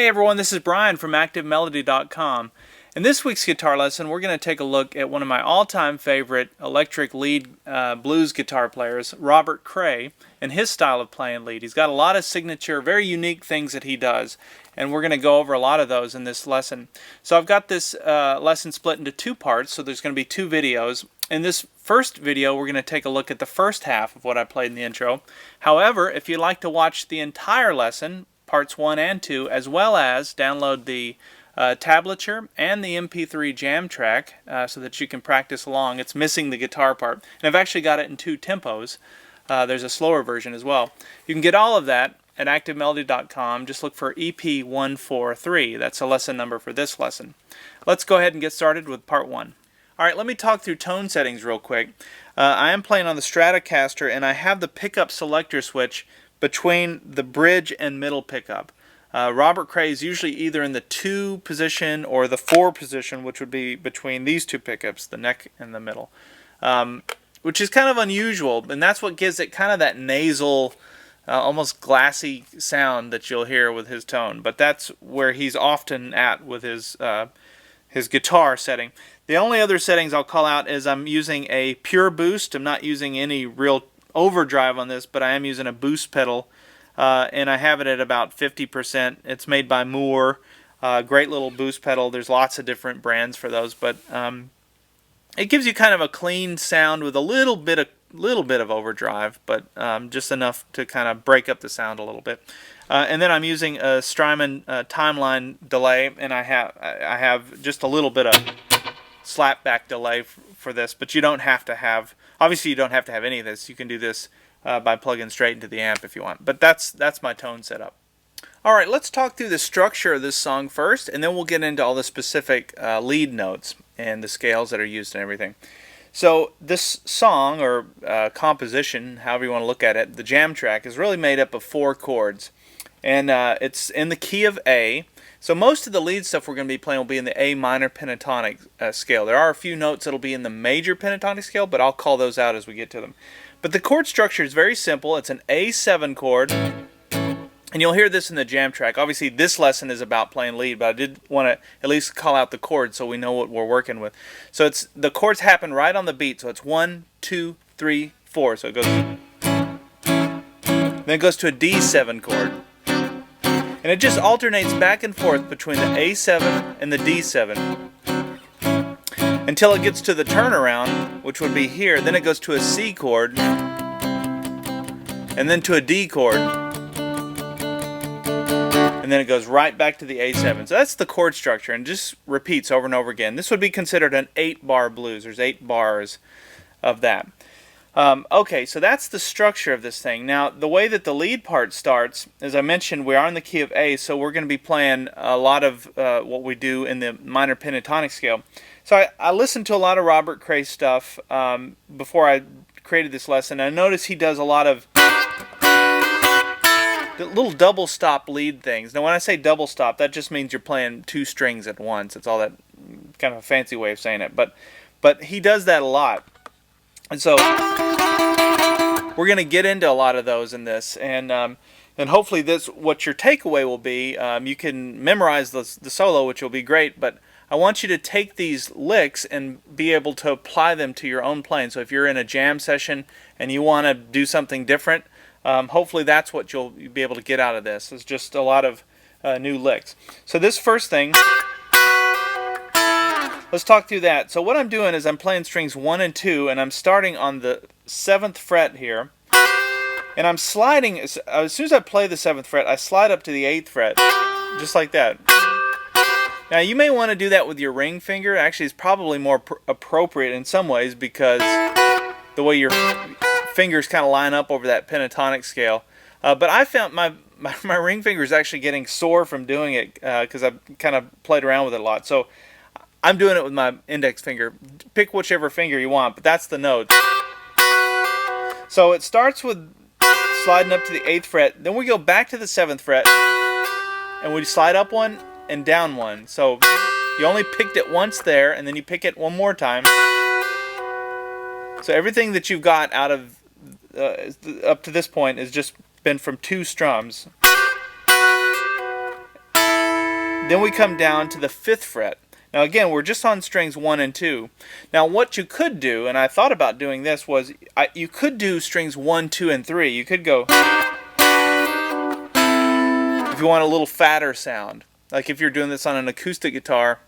Hey everyone, this is Brian from ActiveMelody.com. In this week's guitar lesson, we're going to take a look at one of my all-time favorite electric lead blues guitar players, Robert Cray, and his style of playing lead. He's got a lot of signature, very unique things that he does, and we're going to go over a lot of those in this lesson. So I've got this lesson split into two parts, so there's going to be two videos. In this first video, we're going to take a look at the first half of what I played in the intro. However, if you'd like to watch the entire lesson, parts 1 and 2, as well as download the tablature and the MP3 jam track so that you can practice along. It's missing the guitar part. And I've actually got it in 2 tempos. There's a slower version as well. You can get all of that at ActiveMelody.com. Just look for EP143. That's the lesson number for this lesson. Let's go ahead and get started with part 1. Alright, let me talk through tone settings real quick. I am playing on the Stratocaster, and I have the pickup selector switch between the bridge and middle pickup. Robert Cray is usually either in the 2 position or the 4 position, which would be between these 2 pickups, the neck and the middle, which is kind of unusual, and that's what gives it kind of that nasal, almost glassy sound that you'll hear with his tone. But that's where he's often at with his guitar setting. The only other settings I'll call out is I'm using a pure boost. I'm not using any real overdrive on this, but I am using a boost pedal, and I have it at about 50%. It's made by Moore. Great little boost pedal. There's lots of different brands for those, but it gives you kind of a clean sound with a little bit of overdrive, but just enough to kind of break up the sound a little bit. And then I'm using a Strymon timeline delay, and I have just a little bit of slapback delay for this, but you don't have to have. Obviously, you don't have to have any of this. You can do this by plugging straight into the amp if you want. But that's my tone setup. All right, let's talk through the structure of this song first, and then we'll get into all the specific lead notes and the scales that are used and everything. So this song, or composition, however you want to look at it, the jam track, is really made up of 4 chords. And it's in the key of A. So most of the lead stuff we're going to be playing will be in the A minor pentatonic scale. There are a few notes that will be in the major pentatonic scale, but I'll call those out as we get to them. But the chord structure is very simple. It's an A7 chord, and you'll hear this in the jam track. Obviously, this lesson is about playing lead, but I did want to at least call out the chords so we know what we're working with. So the chords happen right on the beat. So it's 1, 2, 3, 4. So it goes, then it goes to a D7 chord. And it just alternates back and forth between the A7 and the D7 until it gets to the turnaround, which would be here. Then it goes to a C chord and then to a D chord, and then it goes right back to the A7. So that's the chord structure, and just repeats over and over again. This would be considered an 8-bar blues. There's 8 bars of that. Okay, so that's the structure of this thing. Now, the way that the lead part starts, as I mentioned, we are in the key of A, so we're going to be playing a lot of what we do in the minor pentatonic scale. So I listened to a lot of Robert Cray stuff before I created this lesson. I noticed he does a lot of little double stop lead things. Now, when I say double stop, that just means you're playing 2 strings at once. It's all that kind of a fancy way of saying it. But he does that a lot. And so we're going to get into a lot of those in this, and hopefully this, what your takeaway will be. You can memorize the solo, which will be great, but I want you to take these licks and be able to apply them to your own playing. So if you're in a jam session and you want to do something different, hopefully that's what you'll be able to get out of this. It's just a lot of new licks. So this first thing, let's talk through that. So what I'm doing is I'm playing strings 1 and 2, and I'm starting on the 7th fret here, and I'm sliding. As soon as I play the 7th fret, I slide up to the 8th fret, just like that. Now you may want to do that with your ring finger. Actually, it's probably more appropriate in some ways because the way your fingers kind of line up over that pentatonic scale. But I found my ring finger is actually getting sore from doing it because I've kind of played around with it a lot. So I'm doing it with my index finger. Pick whichever finger you want, but that's the note. So it starts with sliding up to the 8th fret. Then we go back to the 7th fret, and we slide up 1 and down 1. So you only picked it once there, and then you pick it one more time. So everything that you've got out of up to this point has just been from 2 strums. Then we come down to the 5th fret. Now again, we're just on strings 1 and 2. Now what you could do, and I thought about doing this, was you could do strings 1, 2, and 3. You could go, if you want a little fatter sound. Like if you're doing this on an acoustic guitar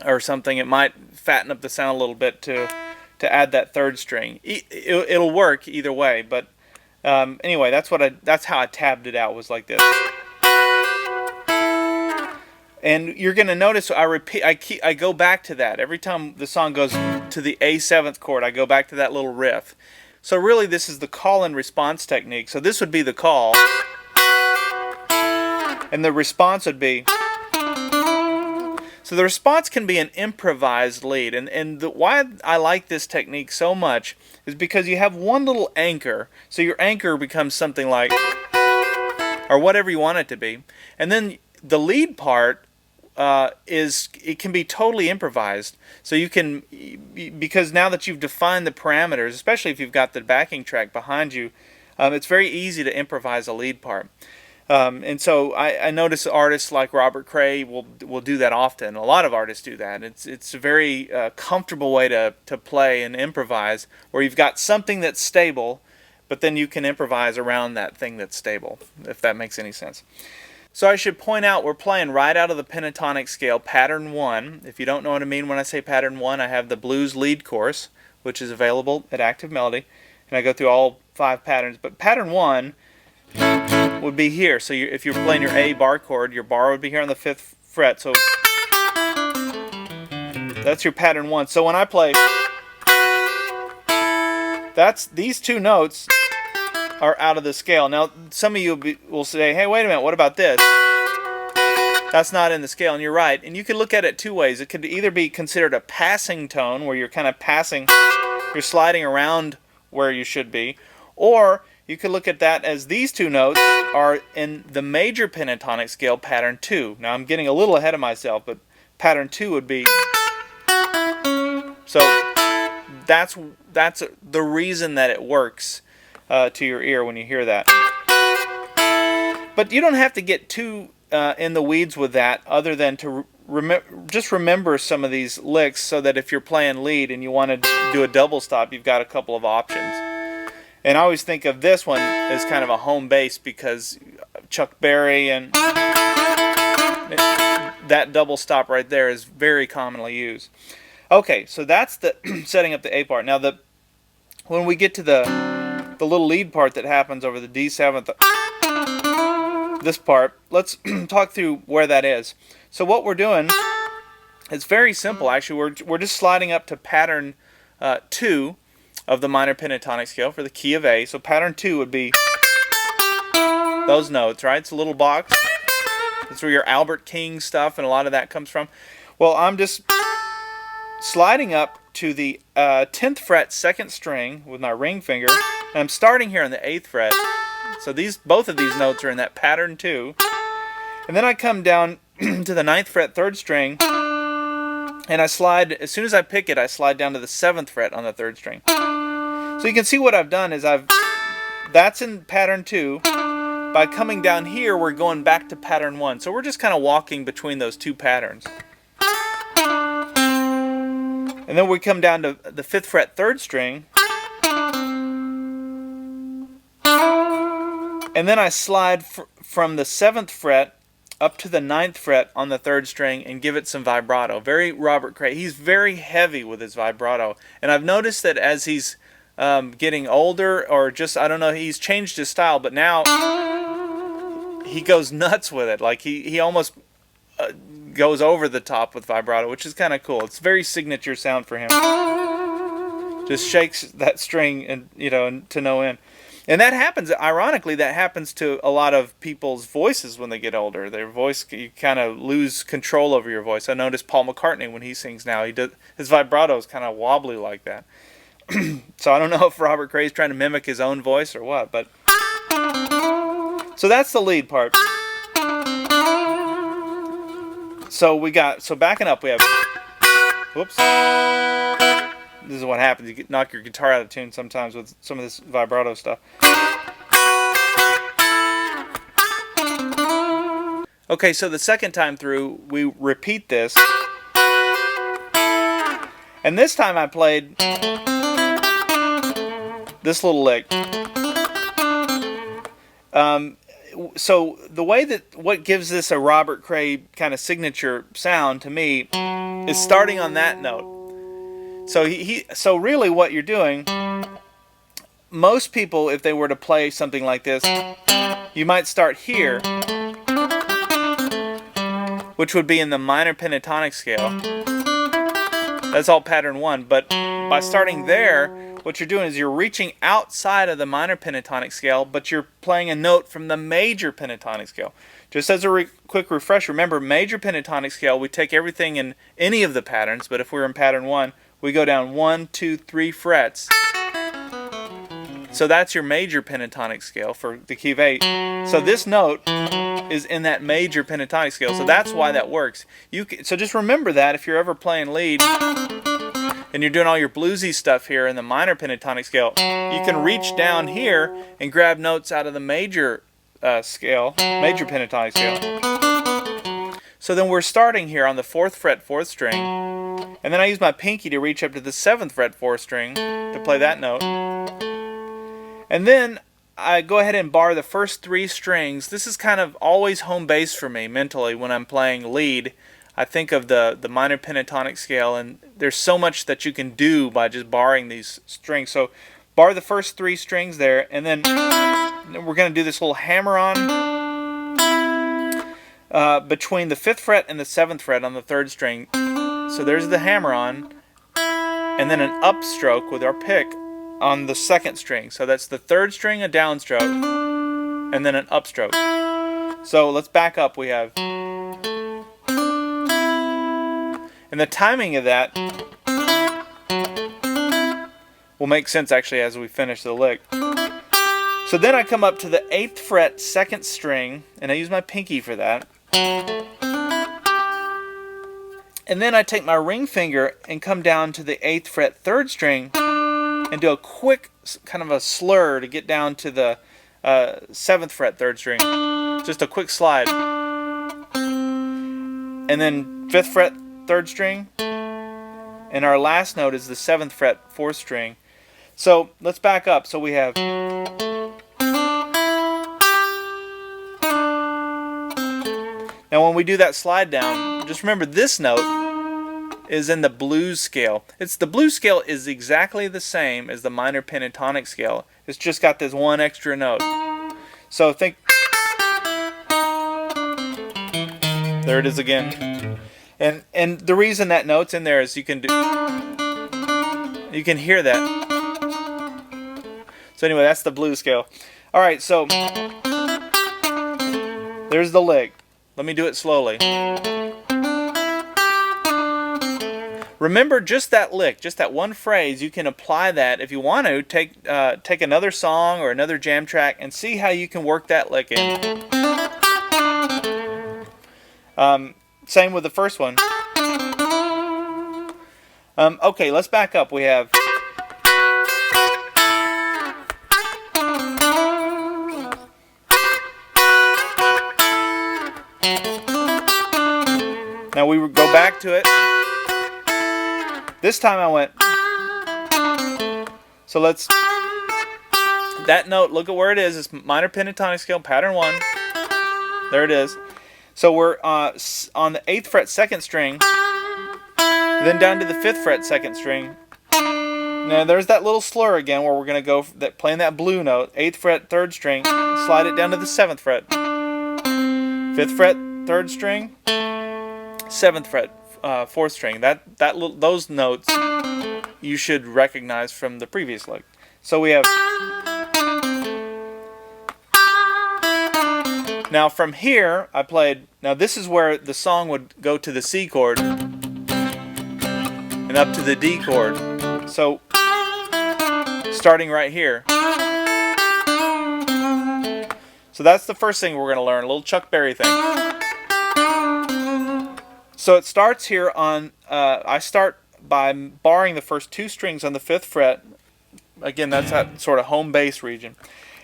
or something, it might fatten up the sound a little bit to add that 3rd string. It'll work either way, but anyway, that's how I tabbed it out, was like this. And you're going to notice I go back to that. Every time the song goes to the A7th chord, I go back to that little riff. So really this is the call and response technique. So this would be the call, and the response would be... So the response can be an improvised lead, and why I like this technique so much is because you have one little anchor, so your anchor becomes something like, or whatever you want it to be, and then the lead part it can be totally improvised. So you can, because now that you've defined the parameters, especially if you've got the backing track behind you, it's very easy to improvise a lead part. And so I notice artists like Robert Cray will do that often. A lot of artists do that. It's a very comfortable way to play and improvise, where you've got something that's stable, but then you can improvise around that thing that's stable, if that makes any sense. So I should point out we're playing right out of the pentatonic scale, pattern 1. If you don't know what I mean when I say pattern 1, I have the blues lead course, which is available at Active Melody, and I go through all 5 patterns. But pattern 1 would be here. So if you're playing your A bar chord, your bar would be here on the 5th fret. So that's your pattern 1. So when I play, these 2 notes are out of the scale. Now some of you will say, hey, wait a minute, what about this? That's not in the scale, and you're right. And you can look at it 2 ways. It could either be considered a passing tone, where you're kind of passing, you're sliding around where you should be, or you could look at that as these 2 notes are in the major pentatonic scale, pattern 2. Now I'm getting a little ahead of myself, but pattern 2 would be... So that's the reason that it works to your ear when you hear that. But you don't have to get too in the weeds with that, other than to just remember some of these licks, so that if you're playing lead and you want to do a double stop, you've got a couple of options. And I always think of this one as kind of a home base, because Chuck Berry and that double stop right there is very commonly used. Okay, so that's the setting up the A part. Now when we get to the little lead part that happens over the D7th, this part, let's talk through where that is. So what we're doing, it's very simple actually. We're just sliding up to pattern 2 of the minor pentatonic scale for the key of A. So pattern 2 would be those notes, right? It's a little box. That's where your Albert King stuff and a lot of that comes from. Well, I'm just sliding up to the 10th fret 2nd string with my ring finger, and I'm starting here on the 8th fret. So both of these notes are in that pattern 2. And then I come down to the 9th fret 3rd string, and I slide, as soon as I pick it, I slide down to the 7th fret on the 3rd string. So you can see what I've done is that's in pattern 2. By coming down here, we're going back to pattern 1. So we're just kind of walking between those 2 patterns. And then we come down to the 5th fret 3rd string. And then I slide from the 7th fret up to the 9th fret on the 3rd string and give it some vibrato. Very Robert Cray. He's very heavy with his vibrato. And I've noticed that as he's getting older, or just, I don't know, he's changed his style, but now he goes nuts with it. Like he almost goes over the top with vibrato, which is kind of cool. It's very signature sound for him. Just shakes that string, and to no end. And that happens, ironically, that happens to a lot of people's voices when they get older. Their voice, you kind of lose control over your voice. I notice Paul McCartney, when he sings now, his vibrato is kind of wobbly like that. So I don't know if Robert Cray is trying to mimic his own voice or what, but... So that's the lead part. So backing up, we have... Whoops. This is what happens. You knock your guitar out of tune sometimes with some of this vibrato stuff. Okay, so the second time through, we repeat this. And this time I played this little lick. So the way that what gives this a Robert Cray kind of signature sound to me is starting on that note. So so really what you're doing, most people, if they were to play something like this, you might start here, which would be in the minor pentatonic scale. That's all pattern 1, but by starting there, what you're doing is you're reaching outside of the minor pentatonic scale, but you're playing a note from the major pentatonic scale. Just as a quick refresher, remember, major pentatonic scale, we take everything in any of the patterns, but if we're in pattern 1, we go down 1, 2, 3 frets. So that's your major pentatonic scale for the key of 8. So this note is in that major pentatonic scale, so that's why that works. So just remember that if you're ever playing lead and you're doing all your bluesy stuff here in the minor pentatonic scale, you can reach down here and grab notes out of the major scale, major pentatonic scale. So then we're starting here on the 4th fret, 4th string, and then I use my pinky to reach up to the 7th fret, 4th string to play that note. And then I go ahead and bar the first 3 strings. This is kind of always home base for me mentally when I'm playing lead. I think of the minor pentatonic scale, and there's so much that you can do by just barring these strings. So bar the first 3 strings there, and then we're going to do this little hammer-on between the 5th fret and the 7th fret on the 3rd string. So there's the hammer-on, and then an upstroke with our pick on the 2nd string. So that's the 3rd string, a downstroke, and then an upstroke. So let's back up. We have, and the timing of that will make sense actually as we finish the lick. So then I come up to the 8th fret, 2nd string, and I use my pinky for that. And then I take my ring finger and come down to the 8th fret, 3rd string, and do a quick kind of a slur to get down to the 7th fret, 3rd string. Just a quick slide. And then 5th fret, 3rd string. And our last note is the 7th fret, 4th string. So let's back up. So we have, now when we do that slide down, just remember this note is in the blues scale. The blues scale is exactly the same as the minor pentatonic scale. It's just got this one extra note. So think, there it is again. And the reason that note's in there is you can hear that. So anyway, that's the blues scale. All right, so there's the lick. Let me do it slowly. Remember just that lick, just that one phrase. You can apply that if you want to. Take another song or another jam track and see how you can work that lick in. Same with the first one. Okay, let's back up. We have, now we go back to it. This time I went, so let's, that note, look at where it is. It's minor pentatonic scale, pattern 1. There it is. So we're on the 8th fret, 2nd string, then down to the 5th fret, 2nd string. Now there's that little slur again where we're going to go playing that blue note, 8th fret, 3rd string, slide it down to the 7th fret. 5th fret, 3rd string, 7th fret, 4th string. Those notes you should recognize from the previous lick. So we have, now from here I played, now this is where the song would go to the C chord and up to the D chord. So starting right here. So that's the first thing we're going to learn, a little Chuck Berry thing. So it starts here on, I start by barring the first 2 strings on the 5th fret. Again, that's that sort of home bass region.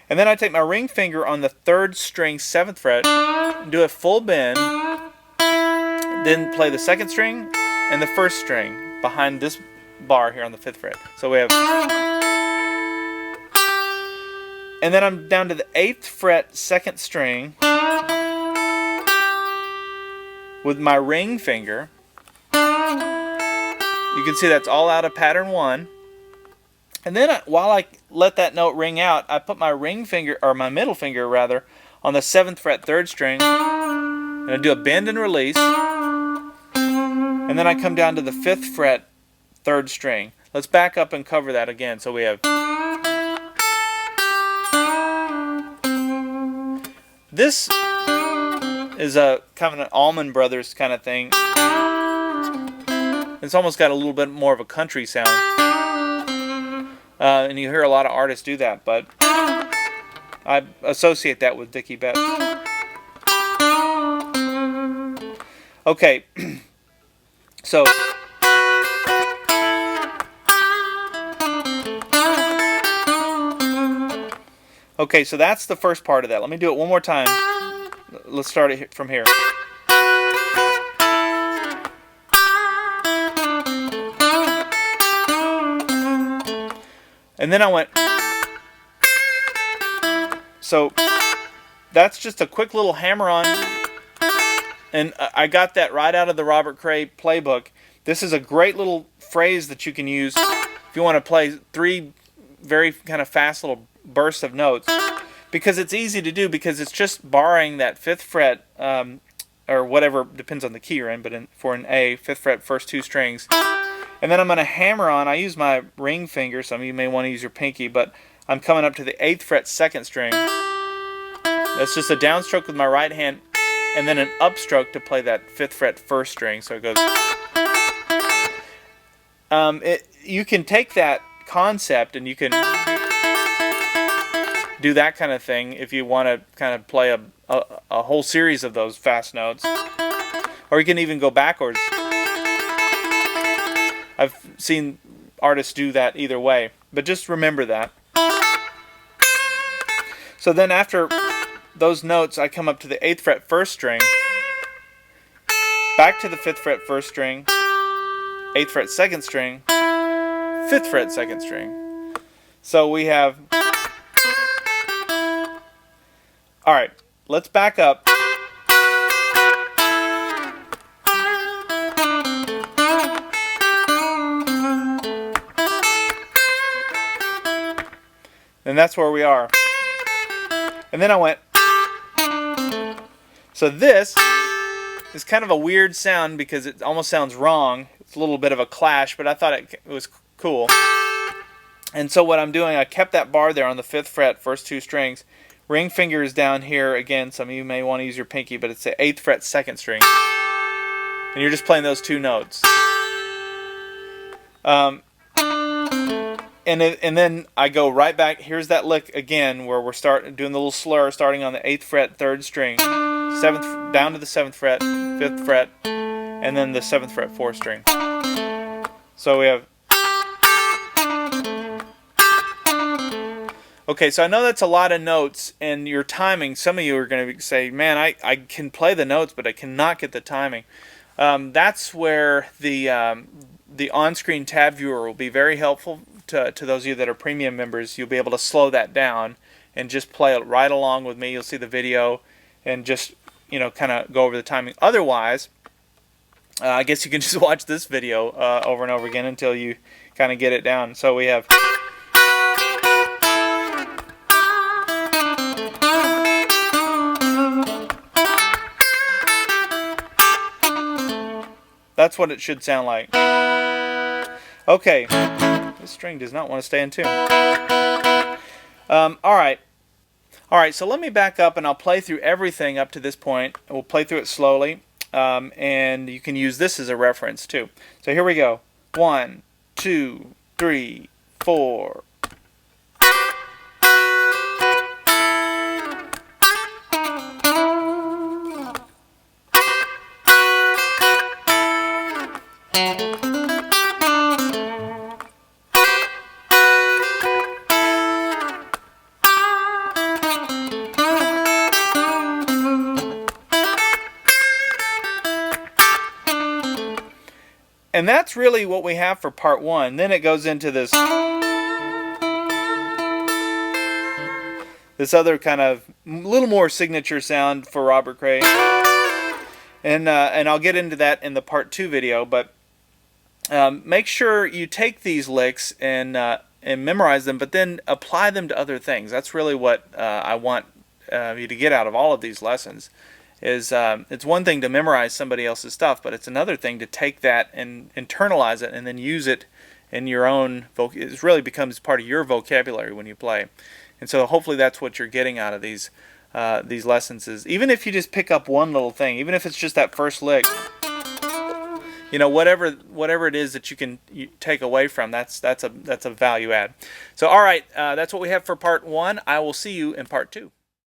And then I take my ring finger on the 3rd string, 7th fret, do a full bend, then play the 2nd string and the 1st string behind this bar here on the 5th fret. So we have, and then I'm down to the 8th fret, 2nd string with my ring finger. You can see that's all out of pattern 1. And then while I let that note ring out, I put my ring finger, or my middle finger rather, on the 7th fret 3rd string, and I do a bend and release, and then I come down to the 5th fret 3rd string. Let's back up and cover that again. So we have, this is a kind of an Allman Brothers kind of thing. It's almost got a little bit more of a country sound. And you hear a lot of artists do that, but I associate that with Dickie Betts. Okay, so that's the first part of that. Let me do it one more time. Let's start it from here. And then I went, so that's just a quick little hammer on, and I got that right out of the Robert Cray playbook. This is a great little phrase that you can use if you want to play 3 very kind of fast little bursts of notes, because it's easy to do, because it's just borrowing that 5th fret, or whatever, depends on the key you're in, but for an A, 5th fret, first 2 strings. And then I'm going to hammer on, I use my ring finger, some of you may want to use your pinky, but I'm coming up to the 8th fret 2nd string. That's just a downstroke with my right hand, and then an upstroke to play that 5th fret 1st string. So it goes. You can take that concept and you can do that kind of thing if you want to kind of play a whole series of those fast notes. Or you can even go backwards. I've seen artists do that either way, but just remember that. So then after those notes, I come up to the 8th fret 1st string, back to the 5th fret 1st string, 8th fret 2nd string, 5th fret 2nd string. So we have, alright, let's back up. And that's where we are. And then I went. So this is kind of a weird sound because it almost sounds wrong. It's a little bit of a clash, but I thought it was cool. And so what I'm doing, I kept that bar there on the 5th fret, first 2 strings. Ring finger is down here. Again, some of you may want to use your pinky, but it's the 8th fret 2nd string. And you're just playing those 2 notes. And then I go right back. Here's that lick again where we're doing the little slur, starting on the 8th fret 3rd string, 7th down to the 7th fret, 5th fret, and then the 7th fret 4th string. So we have. Okay, so I know that's a lot of notes, and your timing. Some of you are going to say, "Man, I can play the notes, but I cannot get the timing." That's where the on-screen tab viewer will be very helpful. To those of you that are premium members, you'll be able to slow that down and just play it right along with me. You'll see the video and just, kind of go over the timing. Otherwise, I guess you can just watch this video over and over again until you kind of get it down. So we have. That's what it should sound like. Okay. This string does not want to stay in tune. Alright, so let me back up and I'll play through everything up to this point. We'll play through it slowly, and you can use this as a reference too. So here we go. 1, 2, 3, 4. And that's really what we have for part one. Then it goes into this other kind of little more signature sound for Robert Cray. And I'll get into that in the part 2 video, but make sure you take these licks and memorize them, but then apply them to other things. That's really what I want you to get out of all of these lessons. Is it's one thing to memorize somebody else's stuff, but it's another thing to take that and internalize it and then use it in your own it really becomes part of your vocabulary when you play. And so hopefully that's what you're getting out of these lessons, is even if you just pick up one little thing, even if it's just that first lick, you know, whatever it is that you take away from, that's a value add. So all right, that's what we have for part 1. I will see you in part 2.